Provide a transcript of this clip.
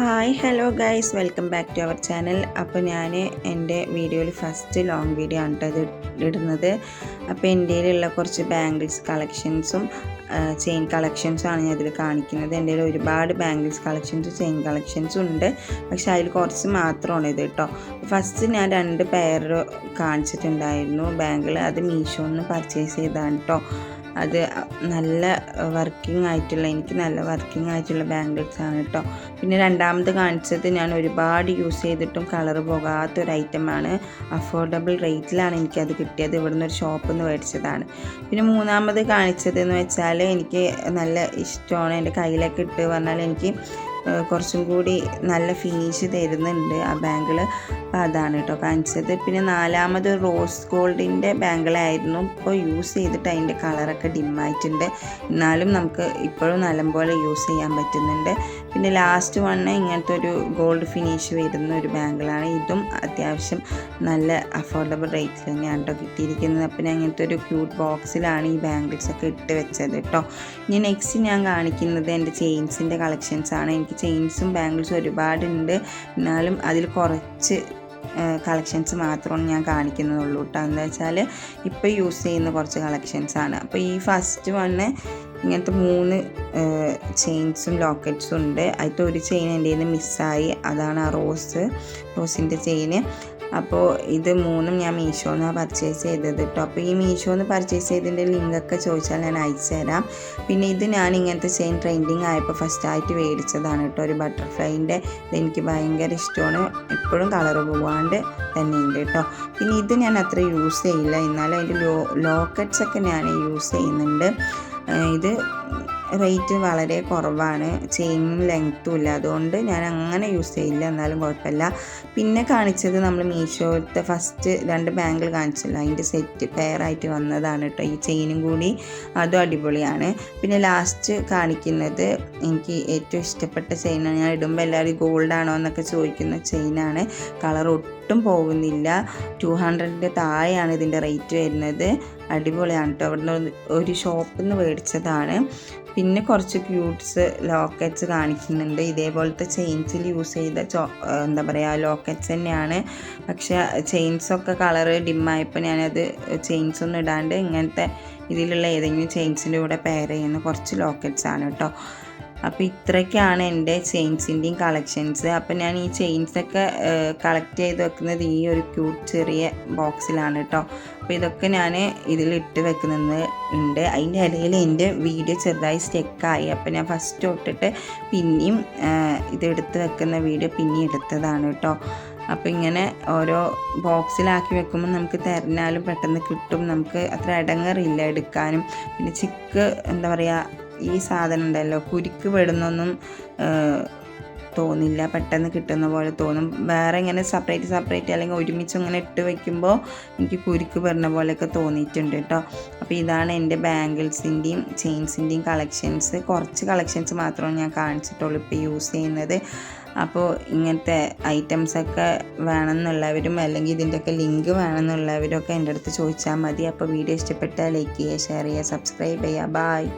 Hi hello guys, welcome back to our channel. അപ്പോൾ ഞാൻ എൻ്റെ വീഡിയോയിൽ ഫസ്റ്റ് ലോങ് വീഡിയോ ആണ് ഇത് ഇടുന്നത്. അപ്പോൾ എൻ്റെ കയ്യിലുള്ള കുറച്ച് ബാംഗിൾസ് കളക്ഷൻസും ചെയിൻ കളക്ഷൻസുമാണ് ഞാൻ ഇതിൽ കാണിക്കുന്നത്. എൻ്റെ കയ്യിൽ ഒരുപാട് ബാംഗിൾസ് കളക്ഷൻസും ചെയിൻ കളക്ഷൻസും ഉണ്ട്, പക്ഷേ അതിൽ കുറച്ച് മാത്രമാണ് ഇത് കേട്ടോ. ഫസ്റ്റ് ഞാൻ 2 പെയർ കാണിച്ചിട്ടുണ്ടായിരുന്നു ബാംഗിൾ. അത് മീഷോന്ന് പർച്ചേസ് ചെയ്തതാണ് കേട്ടോ. അത് നല്ല എനിക്ക് നല്ല വർക്കിംഗ് ആയിട്ടുള്ള ബാംഗിൾസാണ് കേട്ടോ. പിന്നെ രണ്ടാമത് കാണിച്ചത് ഞാൻ ഒരുപാട് യൂസ് ചെയ്തിട്ടും കളർ പോകാത്തൊരു ഐറ്റമാണ്. അഫോർഡബിൾ റേറ്റിലാണ് എനിക്കത് കിട്ടിയത്. ഇവിടുന്ന് ഒരു ഷോപ്പിൽ നിന്ന് മേടിച്ചതാണ്. പിന്നെ മൂന്നാമത് കാണിച്ചതെന്ന് വെച്ചാൽ എനിക്ക് നല്ല ഇഷ്ടമാണ്. എൻ്റെ കയ്യിലൊക്കെ ഇട്ട് പറഞ്ഞാൽ എനിക്ക് കുറച്ചും കൂടി നല്ല ഫിനിഷ് തരുന്നുണ്ട് ആ ബാംഗിൾ. അപ്പോൾ അതാണ് കേട്ടോ കാണിച്ചത്. പിന്നെ നാലാമത് റോസ് ഗോൾഡിൻ്റെ ബാംഗിളായിരുന്നു. ഇപ്പോൾ യൂസ് ചെയ്തിട്ട് അതിൻ്റെ കളറൊക്കെ ഡിമ്മായിട്ടുണ്ട്, എന്നാലും നമുക്ക് ഇപ്പോഴും നല്ലപോലെ യൂസ് ചെയ്യാൻ പറ്റുന്നുണ്ട്. പിന്നെ ലാസ്റ്റ് വണ്ണ് ഇങ്ങനത്തെ ഒരു ഗോൾഡ് ഫിനിഷ് വരുന്ന ഒരു ബാംഗിളാണ്. ഇതും അത്യാവശ്യം നല്ല അഫോർഡബിൾ റേറ്റിൽ തന്നെയാണ് കേട്ടോ കിട്ടിയിരിക്കുന്നത്. അപ്പോൾ ഞാൻ ഇങ്ങനത്തെ ഒരു ക്യൂട്ട് ബോക്സിലാണ് ഈ ബാംഗിൾസൊക്കെ ഇട്ട് വെച്ചത് കേട്ടോ. ഇനി നെക്സ്റ്റ് ഞാൻ കാണിക്കുന്നത് എൻ്റെ ചെയിൻസിൻ്റെ കളക്ഷൻസാണ്. എനിക്ക് ചെയിൻസും ബാംഗിൾസും ഒരുപാടുണ്ട്, എന്നാലും അതിൽ കുറച്ച് കളക്ഷൻസ് മാത്രമാണ് ഞാൻ കാണിക്കുന്നുള്ളൂ കേട്ടോ. എന്താ വെച്ചാൽ ഇപ്പോൾ യൂസ് ചെയ്യുന്ന കുറച്ച് കളക്ഷൻസാണ്. അപ്പോൾ ഈ ഫസ്റ്റ് വണ്ണ് ഇങ്ങനത്തെ 3 ചെയിൻസും ലോക്കറ്റ്സും ഉണ്ട്. അതിൽ ഒരു ചെയിൻ എൻ്റെ കയ്യിൽ നിന്ന് മിസ്സായി, അതാണ് ആ റോസിൻ്റെ ചെയിന്. അപ്പോൾ ഇത് 3ഉം ഞാൻ മീഷോന്നാണ് പർച്ചേസ് ചെയ്തത് കേട്ടോ. അപ്പോൾ ഈ മീഷോന്ന് പർച്ചേസ് ചെയ്തതിൻ്റെ ലിങ്കൊക്കെ ചോദിച്ചാൽ ഞാൻ അയച്ചു തരാം. പിന്നെ ഇത് ഞാൻ ഇങ്ങനത്തെ ചെയിൻ ട്രെൻഡിങ് ആയപ്പോൾ ഫസ്റ്റായിട്ട് മേടിച്ചതാണ് കേട്ടോ. ഒരു ബട്ടർഫ്ലൈൻ്റെ ഇതെനിക്ക് ഭയങ്കര ഇഷ്ടമാണ്. ഇപ്പോഴും കളർ പോവാണ്ട് തന്നെ ഉണ്ട് കേട്ടോ. പിന്നെ ഇത് ഞാൻ അത്ര യൂസ് ചെയ്യില്ല, എന്നാലും അതിൻ്റെ ലോക്കറ്റ്സൊക്കെ ഞാൻ യൂസ് ചെയ്യുന്നുണ്ട്. ഇത് റേറ്റ് വളരെ കുറവാണ്, ചെയിൻ ലെങ്ത്തും ഇല്ല, അതുകൊണ്ട് ഞാൻ അങ്ങനെ യൂസ് ചെയ്യില്ല, എന്നാലും കുഴപ്പമില്ല. പിന്നെ കാണിച്ചത് നമ്മൾ മീഷോത്തെ ഫസ്റ്റ് 2 ബാംഗിൾ കാണിച്ചില്ല, അതിൻ്റെ സെറ്റ് പെയറായിട്ട് വന്നതാണ് കേട്ടോ. ഈ ചെയിനും കൂടി അതും അടിപൊളിയാണ്. പിന്നെ ലാസ്റ്റ് കാണിക്കുന്നത് എനിക്ക് ഏറ്റവും ഇഷ്ടപ്പെട്ട ചെയിനാണ്. ഞാൻ ഇടുമ്പോൾ എല്ലാവരും ഗോൾഡാണോ എന്നൊക്കെ ചോദിക്കുന്ന ചെയിനാണ്. കളർ ഒട്ടും പോകുന്നില്ല. 200ൻ്റെ താഴെയാണ് ഇതിൻ്റെ റേറ്റ് വരുന്നത്. അടിപൊളിയാണ് കേട്ടോ. അവിടുന്ന് ഒരു ഷോപ്പിൽ നിന്ന് മേടിച്ചതാണ്. പിന്നെ കുറച്ച് ക്യൂട്ട്സ് ലോക്കറ്റ്സ് കാണിക്കുന്നുണ്ട്. ഇതേപോലത്തെ ചെയിൻസിൽ യൂസ് ചെയ്ത ലോക്കറ്റ്സ് തന്നെയാണ്. പക്ഷേ ചെയിൻസൊക്കെ കളറ് ഡിമ്മായപ്പോൾ ഞാനത് ചെയിൻസൊന്നും ഇടാണ്ട് ഇങ്ങനത്തെ ഇതിലുള്ള ഏതെങ്കിലും ചെയിൻസിൻ്റെ കൂടെ പെയർ ചെയ്യുന്ന കുറച്ച് ലോക്കറ്റ്സ് ആണ് കേട്ടോ. അപ്പോൾ ഇത്രയൊക്കെയാണ് എൻ്റെ ചെയിൻസിൻ്റെയും കളക്ഷൻസ്. അപ്പോൾ ഞാൻ ഈ ചെയിൻസൊക്കെ കളക്ട് ചെയ്ത് വെക്കുന്നത് ഈ ഒരു ക്യൂട്ട് ചെറിയ ബോക്സിലാണ് കേട്ടോ. അപ്പോൾ ഇതൊക്കെ ഞാൻ ഇതിലിട്ട് വെക്കുന്നത് ഉണ്ട്. അതിൻ്റെ ഇടയിൽ എൻ്റെ വീഡിയോ ചെറുതായി സ്റ്റെക്കായി, അപ്പോൾ ഞാൻ ഫസ്റ്റ് തൊട്ടിട്ട് പിന്നെയും ഇതെടുത്ത് വെക്കുന്ന വീഡിയോ പിന്നെ എടുത്തതാണ് കേട്ടോ. അപ്പോൾ ഇങ്ങനെ ഓരോ ബോക്സിലാക്കി വെക്കുമ്പോൾ നമുക്ക് തിരഞ്ഞാലും പെട്ടെന്ന് കിട്ടും, നമുക്ക് അത്ര ഇടങ്ങറില്ല എടുക്കാനും. പിന്നെ ഈ സാധനം ഉണ്ടല്ലോ, കുരുക്ക് പെടുന്നൊന്നും തോന്നില്ല, പെട്ടെന്ന് കിട്ടുന്ന പോലെ തോന്നും. വേറെ ഇങ്ങനെ സെപ്പറേറ്റ് അല്ലെങ്കിൽ ഒരുമിച്ച് ഇങ്ങനെ ഇട്ട് വയ്ക്കുമ്പോൾ എനിക്ക് കുരുക്ക് പെടുന്ന പോലെയൊക്കെ തോന്നിയിട്ടുണ്ട് കേട്ടോ. അപ്പോൾ ഇതാണ് എൻ്റെ ബാംഗിൾസിൻ്റെയും ചെയിൻസിൻ്റെയും കളക്ഷൻസ്. കുറച്ച് കളക്ഷൻസ് മാത്രമാണ് ഞാൻ കാണിച്ചിട്ടുള്ളൂ ഇപ്പോൾ യൂസ് ചെയ്യുന്നത്. അപ്പോൾ ഇങ്ങനത്തെ ഐറ്റംസൊക്കെ വേണമെന്നുള്ളവരും അല്ലെങ്കിൽ ഇതിൻ്റെയൊക്കെ ലിങ്ക് വേണമെന്നുള്ളവരൊക്കെ എൻ്റെ അടുത്ത് ചോദിച്ചാൽ മതി. അപ്പോൾ വീഡിയോ ഇഷ്ടപ്പെട്ടാൽ ലൈക്ക് ചെയ്യുക, ഷെയർ ചെയ്യുക, സബ്സ്ക്രൈബ് ചെയ്യുക. ബായ്.